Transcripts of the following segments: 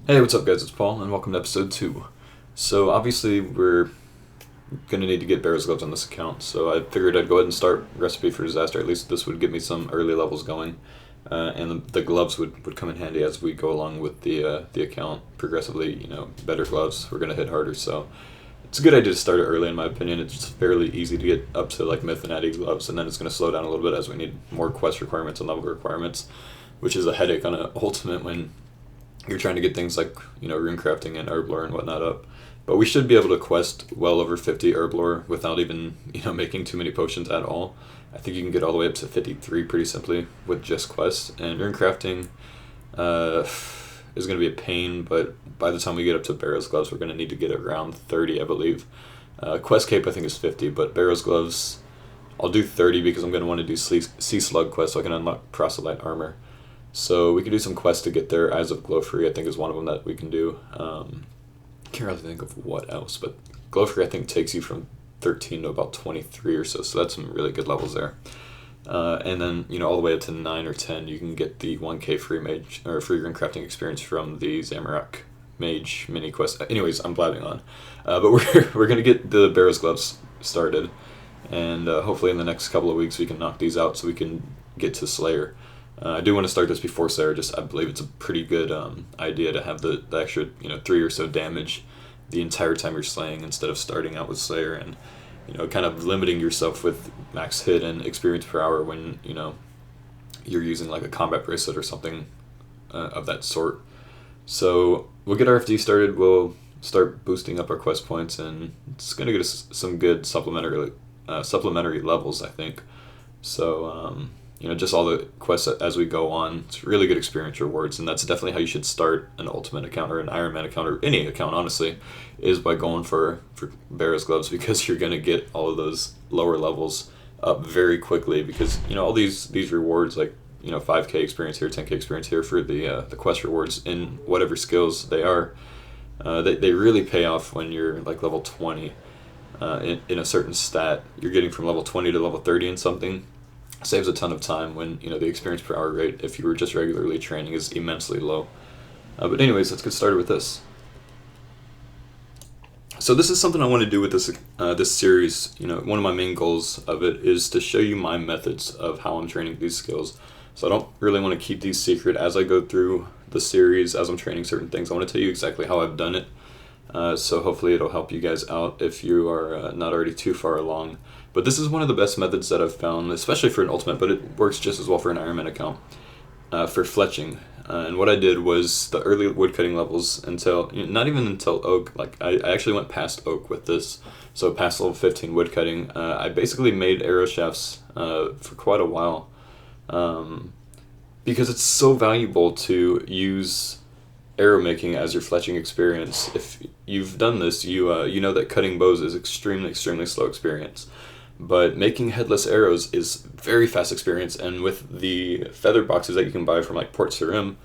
Hey, what's up, guys? It's Paul, and welcome to episode 2. So, obviously, we're going to need to get Barrow's Gloves on this account, so I figured I'd go ahead and start Recipe for Disaster. At least this would get me some early levels going, and the gloves would come in handy as we go along with the account. Progressively, better gloves, we're going to hit harder, so it's a good idea to start it early, in my opinion. It's fairly easy to get up to, like, Myth and Addy gloves, and then it's going to slow down a little bit as we need more quest requirements and level requirements, which is a headache on an Ultimate when you're trying to get things like, rune crafting and herb lore and whatnot up. But we should be able to quest well over 50 herb lore without even, making too many potions at all. I think you can get all the way up to 53 pretty simply with just quests. And rune crafting is going to be a pain, but by the time we get up to Barrow's Gloves, we're going to need to get around 30, I believe. Quest Cape, I think, is 50, but Barrow's Gloves, I'll do 30 because I'm going to want to do Sea Slug quest so I can unlock Proselyte armor. So we can do some quests to get there. Eyes of Glowfree, I think, is one of them that we can do. Can't really think of what else, but Glowfree, I think, takes you from 13 to about 23 or so. So that's some really good levels there. And then, all the way up to 9 or 10, you can get the 1k free mage or free rune crafting experience from the Zamorak mage mini quest. Anyways, I'm blabbing on. But we're gonna get the Barrow's Gloves started, and hopefully in the next couple of weeks we can knock these out so we can get to Slayer. I do want to start this before Slayer. I believe it's a pretty good idea to have the extra 3 or so damage the entire time you're slaying instead of starting out with Slayer and kind of limiting yourself with max hit and experience per hour when you're using like a combat bracelet or something of that sort. So we'll get our FD started. We'll start boosting up our quest points, and it's gonna get us some good supplementary levels, I think. So just all the quests as we go on. It's really good experience rewards, and that's definitely how you should start an Ultimate account or an Ironman account or any account, honestly, is by going for Barrow's Gloves, because you're going to get all of those lower levels up very quickly, because, all these rewards, like, 5k experience here, 10k experience here for the quest rewards in whatever skills they are, they really pay off when you're like level 20 in a certain stat. You're getting from level 20 to level 30 in something. Saves a ton of time when the experience per hour rate, if you were just regularly training, is immensely low. But anyways, let's get started with this. So this is something I want to do with this series. One of my main goals of it is to show you my methods of how I'm training these skills. So I don't really want to keep these secret as I go through the series, as I'm training certain things. I want to tell you exactly how I've done it. So hopefully it'll help you guys out if you are not already too far along. But this is one of the best methods that I've found, especially for an Ultimate, but it works just as well for an Ironman account, for Fletching. And what I did was the early woodcutting levels until, not even until Oak, like I actually went past Oak with this, so past level 15 woodcutting. I basically made arrow shafts for quite a while, because it's so valuable to use arrow making as your fletching experience. If you've done this, you know that cutting bows is extremely slow experience, but making headless arrows is very fast experience. And with the feather boxes that you can buy from like Port Sarim,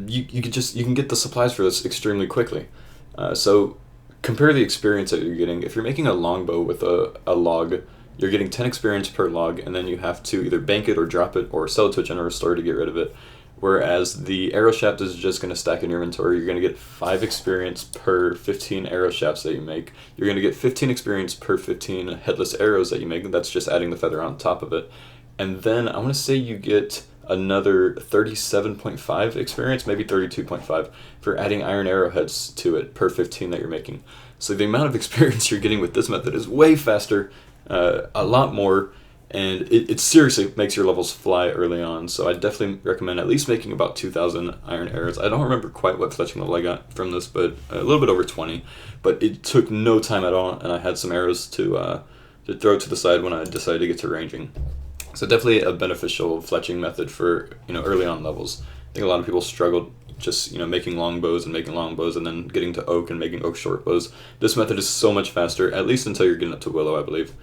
you can get the supplies for this extremely quickly. So compare the experience that you're getting. If you're making a longbow with a log, you're getting 10 experience per log, and then you have to either bank it or drop it or sell it to a general store to get rid of it. Whereas the arrow shaft is just going to stack in your inventory. You're going to get 5 experience per 15 arrow shafts that you make. You're going to get 15 experience per 15 headless arrows that you make. That's just adding the feather on top of it. And then I want to say you get another 37.5 experience, maybe 32.5, for adding iron arrowheads to it per 15 that you're making. So the amount of experience you're getting with this method is way faster, a lot more, and it seriously makes your levels fly early on. So I definitely recommend at least making about 2,000 iron arrows. I don't remember quite what fletching level I got from this, but a little bit over 20. But it took no time at all, and I had some arrows to throw to the side when I decided to get to ranging. So definitely a beneficial fletching method for early on levels. I think a lot of people struggled just making long bows and then getting to oak and making oak short bows. This method is so much faster, at least until you're getting up to willow, I believe.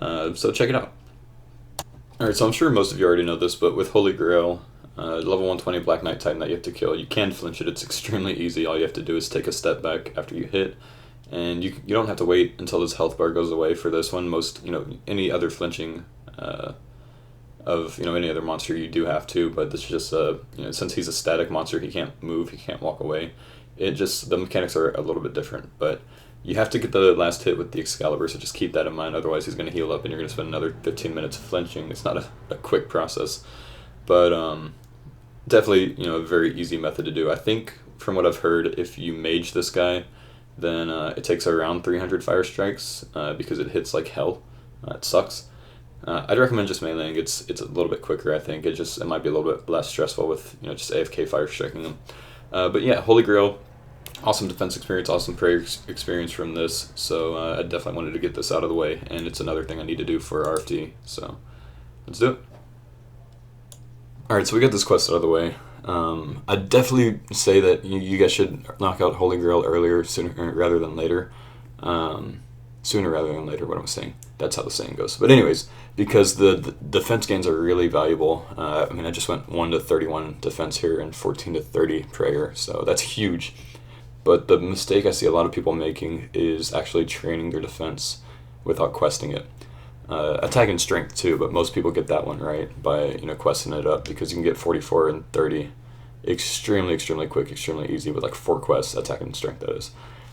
So check it out. Alright, so I'm sure most of you already know this, but with Holy Grail, level 120 Black Knight Titan that you have to kill, you can flinch it. It's extremely easy. All you have to do is take a step back after you hit, and you don't have to wait until his health bar goes away for this one. Most, any other flinching of any other monster, you do have to, but this is just since he's a static monster, he can't move, he can't walk away. It just, the mechanics are a little bit different, but you have to get the last hit with the Excalibur, so just keep that in mind. Otherwise, he's going to heal up, and you're going to spend another 15 minutes flinching. It's not a quick process, but definitely, you know, a very easy method to do. I think from what I've heard, if you mage this guy, then it takes around 300 fire strikes because it hits like hell. It sucks. I'd recommend just meleeing. It's a little bit quicker. I think it might be a little bit less stressful with, you know, just AFK fire striking them. But yeah, Holy Grail, awesome defense experience, awesome prayer experience from this. So I definitely wanted to get this out of the way, and it's another thing I need to do for RFD. So let's do it. Alright, so we got this quest out of the way. I'd definitely say that you guys should knock out Holy Grail earlier, sooner rather than later. Sooner rather than later, what I'm saying. That's how the saying goes. But anyways, because the defense gains are really valuable. I mean, I just went 1 to 31 defense here and 14 to 30 prayer, so that's huge. But the mistake I see a lot of people making is actually training their defense without questing it. Attack and strength too, but most people get that one right by, you know, questing it up, because you can get 44 and 30 extremely quick, extremely easy with like 4 quests, attack and strength that is.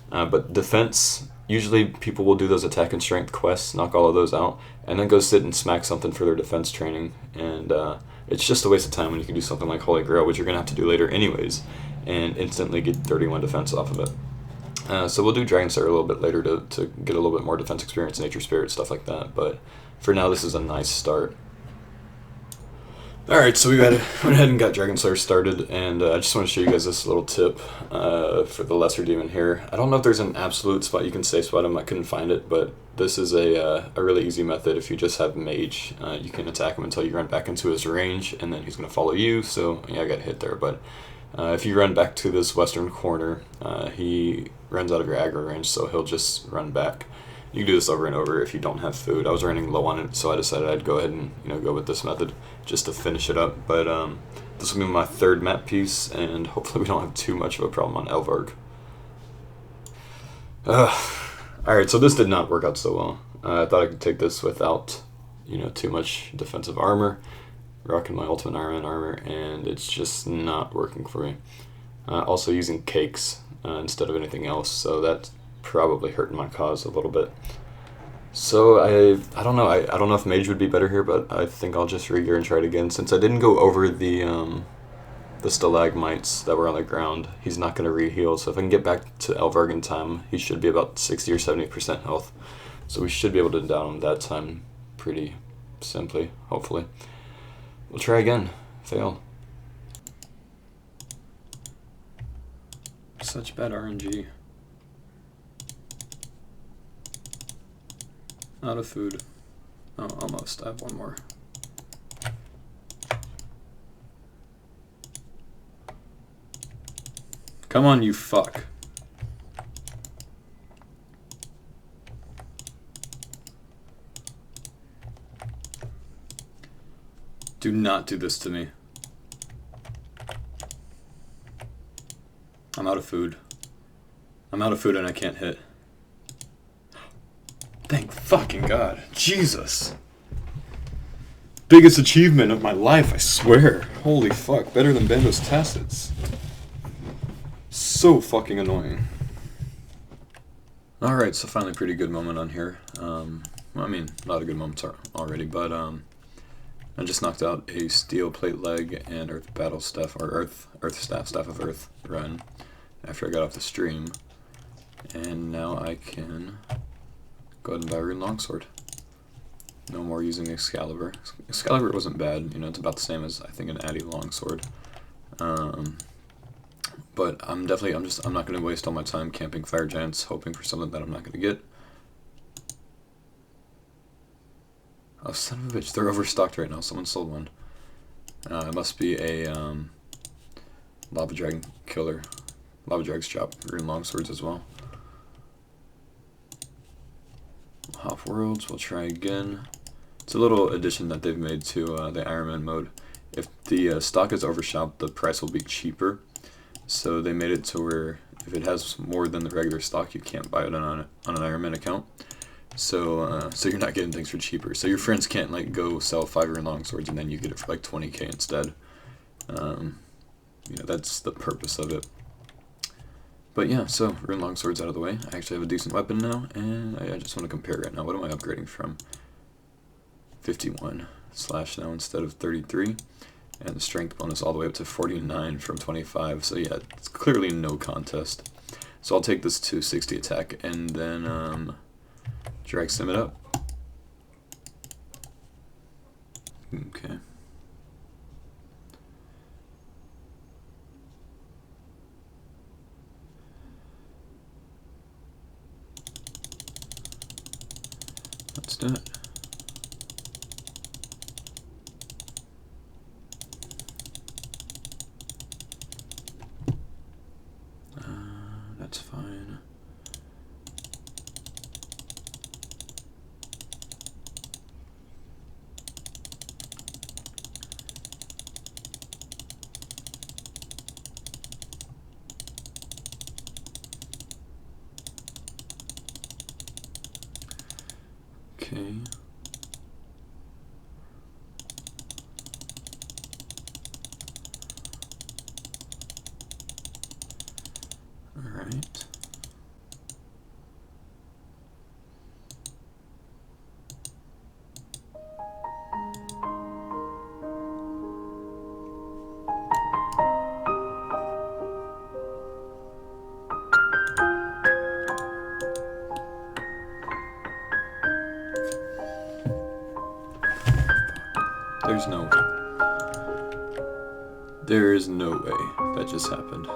But defense, usually people will do those attack and strength quests, knock all of those out, and then go sit and smack something for their defense training, and it's just a waste of time when you can do something like Holy Grail, which you're going to have to do later anyways, and instantly get 31 defense off of it. So we'll do Dragon Slayer a little bit later to get a little bit more defense experience, Nature Spirit, stuff like that, but for now this is a nice start. Alright, so we went ahead and got Dragon Slayer started, and I just want to show you guys this little tip for the Lesser Demon here. I don't know if there's an absolute spot you can safe spot him, I couldn't find it, but this is a really easy method. If you just have Mage, you can attack him until you run back into his range, and then he's going to follow you, so yeah, I got hit there, but if you run back to this western corner, he runs out of your aggro range, so he'll just run back. You can do this over and over if you don't have food. I was running low on it, so I decided I'd go ahead and, you know, go with this method just to finish it up. But this will be my 3rd map piece, and hopefully we don't have too much of a problem on Elvarg. Alright, so this did not work out so well. I thought I could take this without, you know, too much defensive armor, rocking my ultimate Ironman armor, and it's just not working for me. Also using cakes instead of anything else, so that's probably hurting my cause a little bit. So I don't know. I don't know if Mage would be better here, but I think I'll just regear and try it again. Since I didn't go over the stalagmites that were on the ground, he's not going to re-heal. So if I can get back to Elvarg in time, he should be about 60 or 70% health. So we should be able to down him that time pretty simply, hopefully. We'll try again. Fail. Such bad RNG. Out of food. Oh, almost. I have one more. Come on, you fuck. Do not do this to me. I'm out of food. I'm out of food and I can't hit. Thank fucking God. Jesus. Biggest achievement of my life, I swear. Holy fuck. Better than Bando's Tacits. So fucking annoying. Alright, so finally pretty good moment on here. Well, I mean, not a good moment already, but I just knocked out a Steel Plate Leg and Earth Battle Staff, or Earth Staff, Staff of Earth run after I got off the stream. And now I can go ahead and buy a Rune Longsword. No more using Excalibur. Excalibur wasn't bad, you know, it's about the same as I think an Addy Longsword. But I'm not going to waste all my time camping Fire Giants, hoping for something that I'm not going to get. Oh, son of a bitch, they're overstocked right now. Someone sold one. It must be a Lava Dragon killer. Lava Dragons drop Rune Longswords as well. Hop Worlds, we'll try again. It's a little addition that they've made to the Ironman mode. If the stock is overshot, the price will be cheaper. So they made it to where if it has more than the regular stock, you can't buy it on an Ironman account. So you're not getting things for cheaper. So your friends can't like go sell 5 Rune Longswords and then you get it for like 20k instead. You know, that's the purpose of it. But yeah, so Rune Longsword's out of the way. I actually have a decent weapon now, and I just want to compare right now. What am I upgrading from? 51 slash now instead of 33. And the strength bonus all the way up to 49 from 25. So yeah, it's clearly no contest. So I'll take this 260 attack and then drag sim it up. Okay. Let's do it. That's fine. Okay. All right. There's no way. There is no way that just happened.